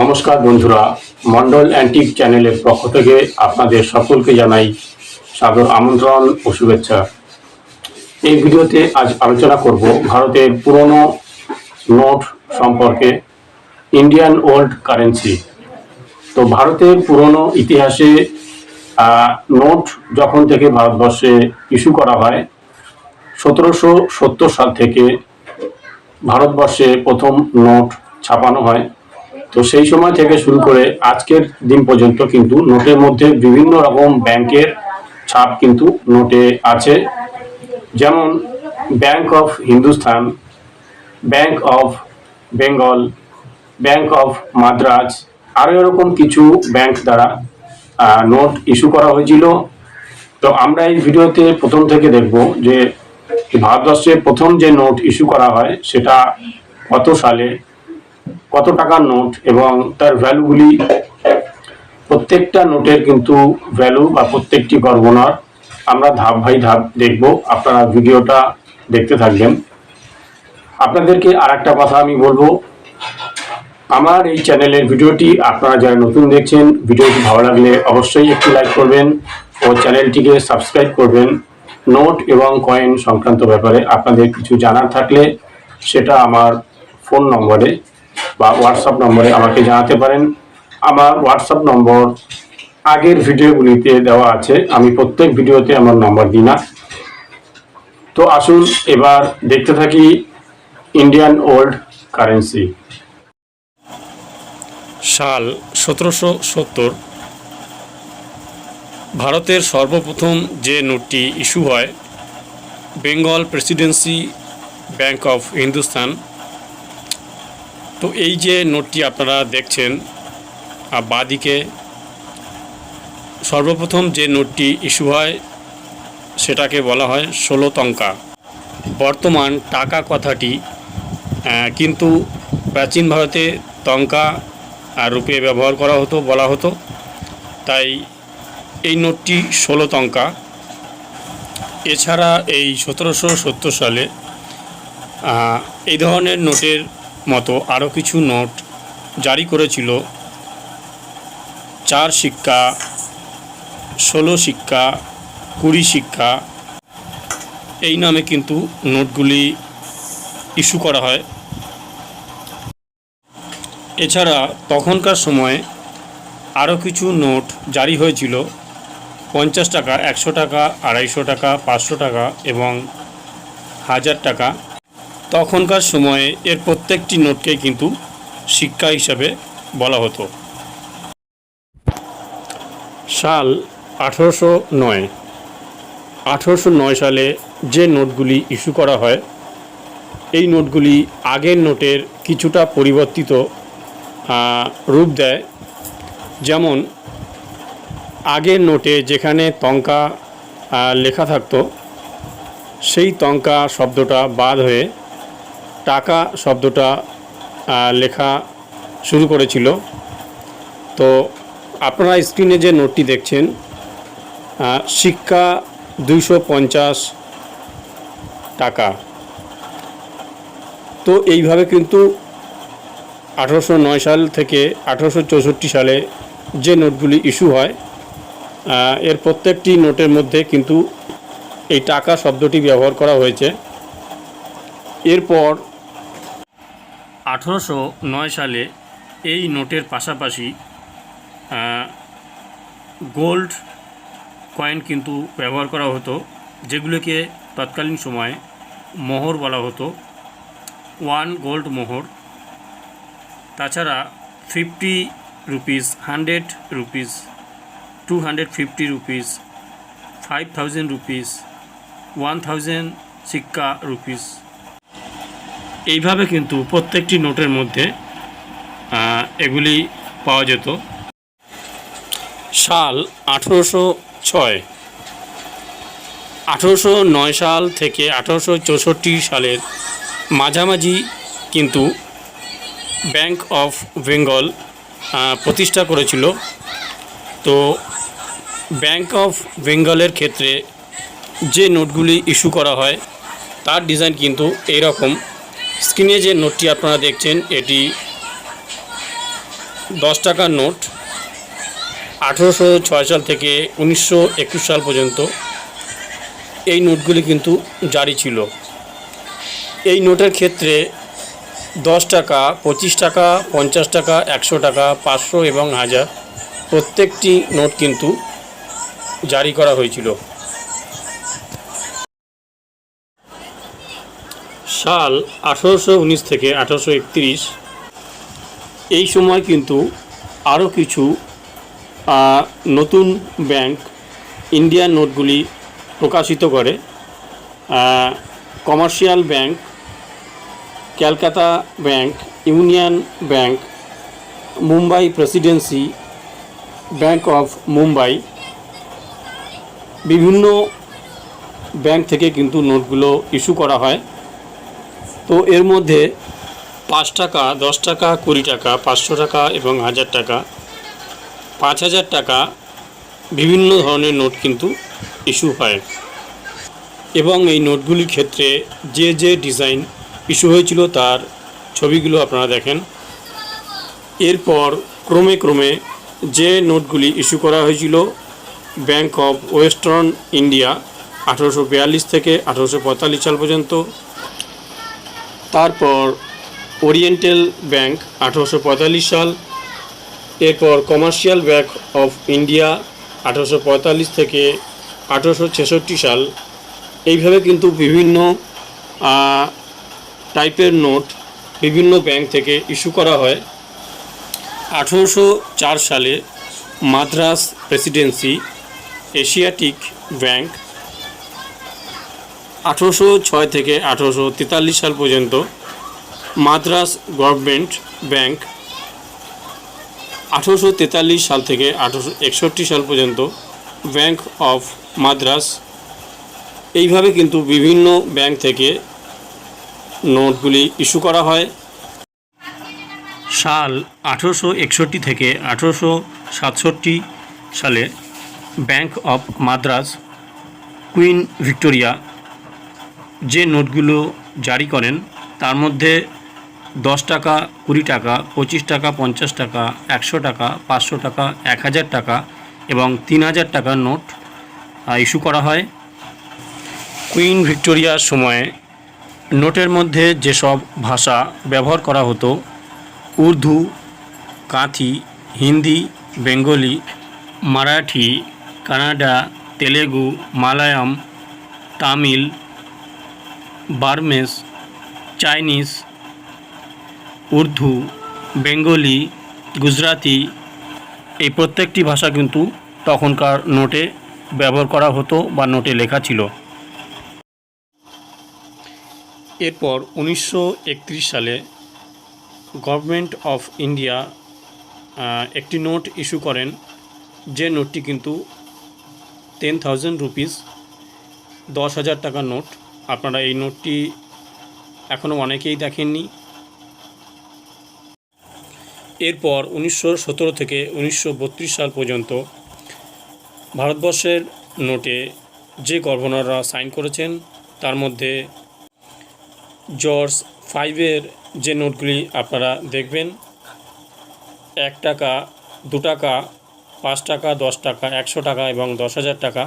নমস্কার বন্ধুরা, মন্ডল অ্যান্টিক চ্যানেলের পক্ষ থেকে আপনাদের সকলকে জানাই সাদর আমন্ত্রণ ও শুভেচ্ছা। এই ভিডিওতে আজ আলোচনা করব ভারতের পুরনো নোট সম্পর্কে, ইন্ডিয়ান ওল্ড কারেন্সি। তো ভারতের পুরনো ইতিহাসে নোট যখন থেকে ভারতবর্ষে ইস্যু করা হয়, 1770 সাল থেকে ভারতবর্ষে প্রথম নোট ছাপানো হয়। তো সেই সময় থেকে শুরু করে আজকের দিন পর্যন্ত কিন্তু নোটের মধ্যে বিভিন্ন রকম ব্যাংকের ছাপ কিন্তু নোটে আছে, যেমন bank of Hindustan, bank of Bengal, bank of Madras, আরও এরকম কিছু ব্যাংক দ্বারা নোট ইস্যু করা হয়েছিল। তো আমরা এই ভিডিওতে প্রথম থেকে দেখব যে ভারতবর্ষে প্রথম যে নোট ইস্যু করা হয় সেটা কত সালে, কত টাকার নোট এবং তার ভ্যালুগুলি। প্রত্যেকটা নোটের কিন্তু ভ্যালু বা প্রত্যেকটি গণনার আমরা ধাপ বাই ধাপ দেখব। আপনারা ভিডিওটা দেখতে থাকবেন। আপনাদেরকে আর একটা কথা আমি বলবো, আমার এই চ্যানেলের ভিডিওটি আপনারা যারা নতুন দেখছেন, ভিডিওটি ভালো লাগলে অবশ্যই একটি লাইক করবেন ও চ্যানেলটিকে সাবস্ক্রাইব করবেন। নোট এবং কয়েন সংক্রান্ত ব্যাপারে আপনাদের কিছু জানার থাকলে সেটা আমার ফোন নম্বরে বা হোয়াটসঅ্যাপ নম্বরে আমাকে জানাতে পারেন। আমার হোয়াটসঅ্যাপ নম্বর আগের ভিডিওগুলিতে দেওয়া আছে, আমি প্রত্যেক ভিডিওতে আমার নম্বর দিই না। তো আসুন এবার দেখতে থাকি ইন্ডিয়ান ওল্ড কারেন্সি। সাল 1770 ভারতের সর্বপ্রথম যে নোটটি ইস্যু হয়, Bengal Presidency bank of Hindustan. তো এই যে নোটটি আপনারা দেখছেন বাঁদিকে, সর্বপ্রথম যে নোটটি ইস্যু হয় সেটাকে বলা হয় 16 টঙ্কা। বর্তমান টাকা কথাটি কিন্তু প্রাচীন ভারতে টঙ্কা আর রুপে ব্যবহার করা হতো, বলা হতো, তাই এই নোটটি 16 টঙ্কা। এছাড়া এই 1770 সালে এই ধরনের নোটের মতো আরও কিছু নোট জারি করেছিল। 4 সিক্কা, 16 সিক্কা, 20 সিক্কা, এই নামে কিন্তু নোটগুলি ইস্যু করা হয়। এছাড়া তখনকার সময়ে আরও কিছু নোট জারি হয়েছিল, 50 টাকা, 100 টাকা, 250 টাকা, 500 টাকা এবং 1000 টাকা। তখনকার সময়ে এর প্রত্যেকটি নোটকে কিন্তু সিক্কা হিসাবে বলা হতো। সাল 1809 সালে যে নোটগুলি ইস্যু করা হয়, এই নোটগুলি আগের নোটের কিছুটা পরিবর্তিত রূপ দেয়। যেমন আগের নোটে যেখানে টঙ্কা লেখা থাকতো, সেই টঙ্কা শব্দটা বাদ হয়ে টাকা শব্দটা লেখা শুরু করেছিল। তো আপনারা স্ক্রিনে যে নোটটি দেখছেন, সিক্কা 250 টাকা। তো এইভাবে কিন্তু 1809 সাল থেকে 1864 সালে যে নোটগুলি ইস্যু হয়, এর প্রত্যেকটি নোটের মধ্যে কিন্তু এই টাকা শব্দটি ব্যবহার করা হয়েছে। এরপর 1809 সালে এই নোটের পাশাপাশি গোল্ড কয়েন কিন্তু ব্যবহার করা হতো, যেগুলোকে তৎকালীন সময়ে মোহর বলা হতো, 1 গোল্ড মোহর। তাছাড়া 50 রুপিস, 100 রুপিস, 250 রুপিস, 5000 রুপিস, 1000 সিক্কা রুপিস, এইভাবে কিন্তু প্রত্যেকটি নোটের মধ্যে এগুলি পাওয়া যেত। সাল 1809 সাল থেকে 1864 সালের মাঝামাঝি কিন্তু ব্যাংক অফ বেঙ্গল প্রতিষ্ঠা করেছিল। তো ব্যাংক অফ বেঙ্গলের ক্ষেত্রে যে নোটগুলি ইস্যু করা হয় তার ডিজাইন কিন্তু এইরকম। স্ক্রিনে যে নোটটি আপনারা দেখছেন, এটি 10 টাকার নোট 1806 সাল থেকে 1921 সাল পর্যন্ত এই নোটগুলি কিন্তু জারি ছিল। এই নোটের ক্ষেত্রে 10 টাকা, 25 টাকা, 50 টাকা, 100 টাকা, 500 এবং 1000 প্রত্যেকটি নোট কিন্তু জারি করা হয়েছিল। সাল 1819 থেকে 1831 এই সময় কিন্তু আরও কিছু নতুন ব্যাংক ইন্ডিয়ান নোটগুলি প্রকাশিত করে। Commercial bank, Calcutta bank, union bank, Mumbai Presidency bank of Mumbai, বিভিন্ন ব্যাংক থেকে কিন্তু নোটগুলো ইস্যু করা হয়। তো এর মধ্যে 5 টাকা, 10 টাকা, 20 টাকা, 500 টাকা এবং 1000 টাকা, 5000 টাকা বিভিন্ন ধরনের নোট কিন্তু ইস্যু হয়। এবং এই নোটগুলির ক্ষেত্রে যে যে ডিজাইন ইস্যু হয়েছিল তার ছবিগুলো আপনারা দেখেন। এরপর ক্রমে ক্রমে যে নোটগুলি ইস্যু করা হয়েছিল ব্যাংক অফ ওয়েস্টার্ন ইন্ডিয়া 1842 থেকে 1845 সাল পর্যন্ত, তারপর ওরিয়েন্টাল ব্যাংক 1845 সাল, এরপর কমার্শিয়াল ব্যাংক অফ ইন্ডিয়া 1845 থেকে 1866 সাল। এইভাবে কিন্তু বিভিন্ন টাইপের নোট বিভিন্ন ব্যাংক থেকে ইস্যু করা হয়। 1804 সালে মাদ্রাস প্রেসিডেন্সি এশিয়াটিক ব্যাংক, 1806 থেকে 1843 সাল পর্যন্ত মাদ্রাস গভর্নমেন্ট ব্যাংক, 1843 সাল থেকে 1861 সাল পর্যন্ত ব্যাংক অফ মাদ্রাস। এইভাবে কিন্তু বিভিন্ন ব্যাংক থেকে নোটগুলি ইস্যু করা হয়। সাল 1861 থেকে 1867 সালে bank of Madras queen Victoria যে নোটগুলো জারি করেন তার মধ্যে 10 টাকা, 20 টাকা, 25 টাকা, 50 টাকা, 100 টাকা, 500 টাকা, 1000 টাকা এবং 3000 টাকার নোট ইস্যু করা হয়। কুইন ভিক্টোরিয়ার সময়ে নোটের মধ্যে যেসব ভাষা ব্যবহার করা হতো উর্দু, কাঁথি, হিন্দি, বেঙ্গলি, মারাঠি, কানাডা, তেলেগু, মালায়াম, তামিল, বার্মেস, চাইনিজ, উর্দু, বেঙ্গলি, গুজরাটি, এই প্রত্যেকটি ভাষা কিন্তু তখনকার নোটে ব্যবহার করা হতো বা নোটে লেখা ছিল। এরপর 1931 সালে গভর্নমেন্ট অফ ইন্ডিয়া একটি নোট ইস্যু করেন, যে নোটটি কিন্তু 10,000 রুপিস, 10,000 টাকার নোট। আপনারা এই নোটটি এখনও অনেকেই দেখেননি। এরপর 1917 থেকে 1932 সাল পর্যন্ত ভারতবর্ষের নোটে যে গভর্নররা সাইন করেছেন তার মধ্যে জর্জ 5-এর যে নোটগুলি আপনারা দেখবেন 1 টাকা, 2 টাকা, 5 টাকা, 10 টাকা, 100 টাকা এবং 10,000 টাকা।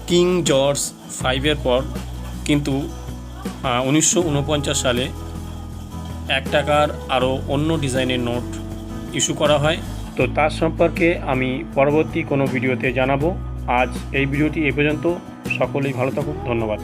কিং জর্জ 5-এর পর কিন্তু 1949 সালে 1 টাকার আরও অন্য ডিজাইনের নোট ইস্যু করা হয়। তো তার সম্পর্কে আমি পরবর্তী কোনো ভিডিওতে জানাবো। আজ এই ভিডিওটি এ পর্যন্ত। সকলেই ভালো থাকুন, ধন্যবাদ।